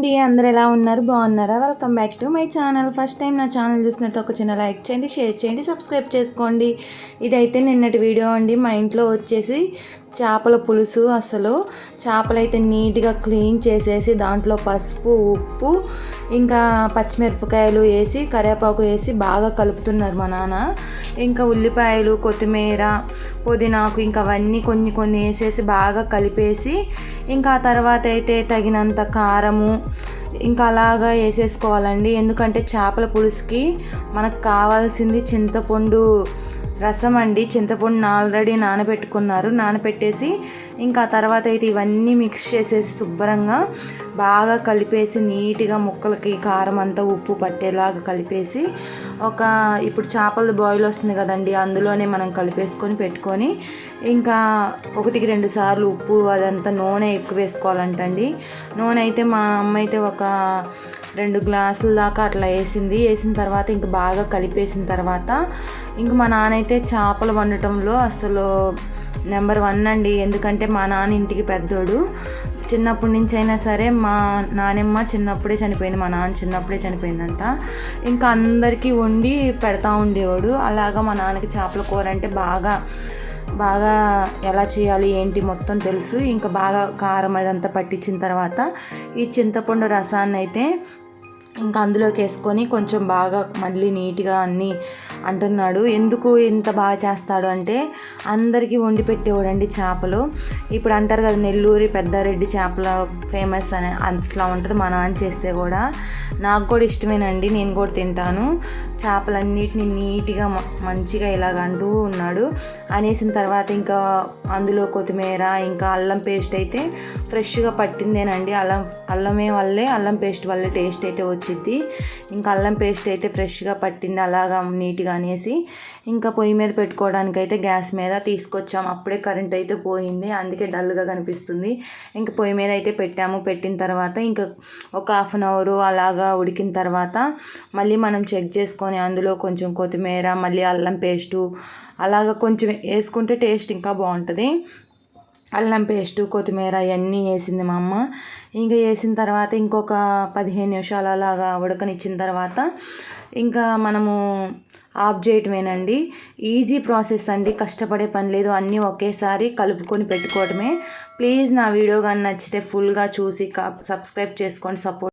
అండి, అందరూ ఎలా ఉన్నారు? బాగున్నారా? Welcome back to my channel. First time నా ఛానల్ చూసినట్టు ఒక చిన్న లైక్ చేయండి, షేర్ చేయండి, సబ్స్క్రైబ్ చేసుకోండి. ఇదైతే నిన్నటి వీడియో అండి. మా ఇంట్లో వచ్చేసి చేపల పులుసు. అసలు చేపలు అయితే నీట్గా క్లీన్ చేసేసి దాంట్లో పసుపు, ఉప్పు, ఇంకా పచ్చిమిరపకాయలు వేసి కరివేపాకు వేసి బాగా కలుపుతున్నారు మా నాన్న. ఇంకా ఉల్లిపాయలు, కొత్తిమీర, పుదీనాకు ఇంకా అవన్నీ కొన్ని కొన్ని వేసేసి బాగా కలిపేసి ఇంకా ఆ తర్వాత అయితే తగినంత కారము ఇంకా అలాగా వేసేసుకోవాలండి. ఎందుకంటే చేపల పులుసుకి మనకు కావాల్సింది చింతపండు రసం అండి. చింతపండుని ఆల్రెడీ నానబెట్టేసి ఇంకా తర్వాత అయితే ఇవన్నీ మిక్స్ చేసేసి శుభ్రంగా బాగా కలిపేసి నీట్గా ముక్కలకి కారం అంతా ఉప్పు పట్టేలాగా కలిపేసి ఇప్పుడు చేపల బాయిల్ వస్తుంది కదండి, అందులోనే మనం కలిపేసుకొని పెట్టుకొని ఇంకా 1-2 సార్లు ఉప్పు అదంతా నూనె ఎక్కువ వేసుకోవాలంటండి. నూనె అయితే మా అమ్మ అయితే ఒక 2 గ్లాసుల దాకా అట్లా వేసిన తర్వాత ఇంక బాగా కలిపేసిన తర్వాత ఇంక మా నాన్న అయితే చేపలు వండటంలో అసలు నెంబర్ 1 అండి. ఎందుకంటే మా నాన్న ఇంటికి పెద్దోడు. చిన్నప్పటి నుంచి అయినా సరే మా నాన్నమ్మ చిన్నప్పుడే చనిపోయింది, మా నాన్న చిన్నప్పుడే చనిపోయిందంట. ఇంకా అందరికీ వండి పెడతా ఉండేవాడు. అలాగా మా నాన్నకి చేపల కూర అంటే బాగా ఎలా చేయాలి ఏంటి మొత్తం తెలుసు. ఇంకా బాగా కారం అదంతా పట్టించిన తర్వాత ఈ చింతపండు రసాన్ని అయితే ఇంకా అందులోకి వేసుకొని కొంచెం బాగా మళ్ళీ నీట్గా అన్నీ అంటున్నాడు. ఎందుకు ఇంత బాగా చేస్తాడు అంటే అందరికీ వండి పెట్టేవాడండి చేపలు. ఇప్పుడు అంటారు కదా నెల్లూరి పెద్దారెడ్డి చేపల ఫేమస్ అని, అట్లా ఉంటుంది మా నాన్న చేస్తే కూడా. నాకు కూడా ఇష్టమేనండి, నేను కూడా తింటాను. చేపలన్నిటిని నీట్గా మంచిగా ఇలాగ అంటూ ఉన్నాడు. అనేసిన తర్వాత ఇంకా అందులో కొత్తిమీర ఇంకా అల్లం పేస్ట్ అయితే ఫ్రెష్గా పట్టిందేనండి. అల్లం పేస్ట్ వల్లే టేస్ట్ అయితే వచ్చింది. ఇంకా అల్లం పేస్ట్ అయితే ఫ్రెష్గా పట్టింది. అలాగా నీట్గా అనేసి ఇంకా పొయ్యి మీద పెట్టుకోవడానికి అయితే గ్యాస్ మీద తీసుకొచ్చాము. అప్పుడే కరెంట్ అయితే పోయింది, అందుకే డల్గా కనిపిస్తుంది. ఇంకా పొయ్యి మీద అయితే పెట్టిన తర్వాత ఇంకా ఒక 1/2 అవర్ అలాగా ఉడికిన తర్వాత మళ్ళీ మనం చెక్ చేసుకొని అందులో కొంచెం కొత్తిమీర మళ్ళీ అల్లం పేస్టు అలాగా కొంచెం వేసుకుంటే టేస్ట్ ఇంకా బాగుంటుంది. అల్లం పేస్టు కొత్తిమీర ఇవన్నీ వేసింది మా అమ్మ. ఇంకా వేసిన తర్వాత ఇంకొక 15 నిమిషాలు అలాగా ఉడకనిచ్చిన తర్వాత ఇంకా మనము ఆఫ్ చేయటమేనండి. ఈజీ ప్రాసెస్ అండి, కష్టపడే పని లేదు. అన్నీ ఒకేసారి కలుపుకొని పెట్టుకోవటమే. ప్లీజ్ నా వీడియో కానీ నచ్చితే ఫుల్గా చూసి సబ్స్క్రైబ్ చేసుకోండి, సపోర్ట్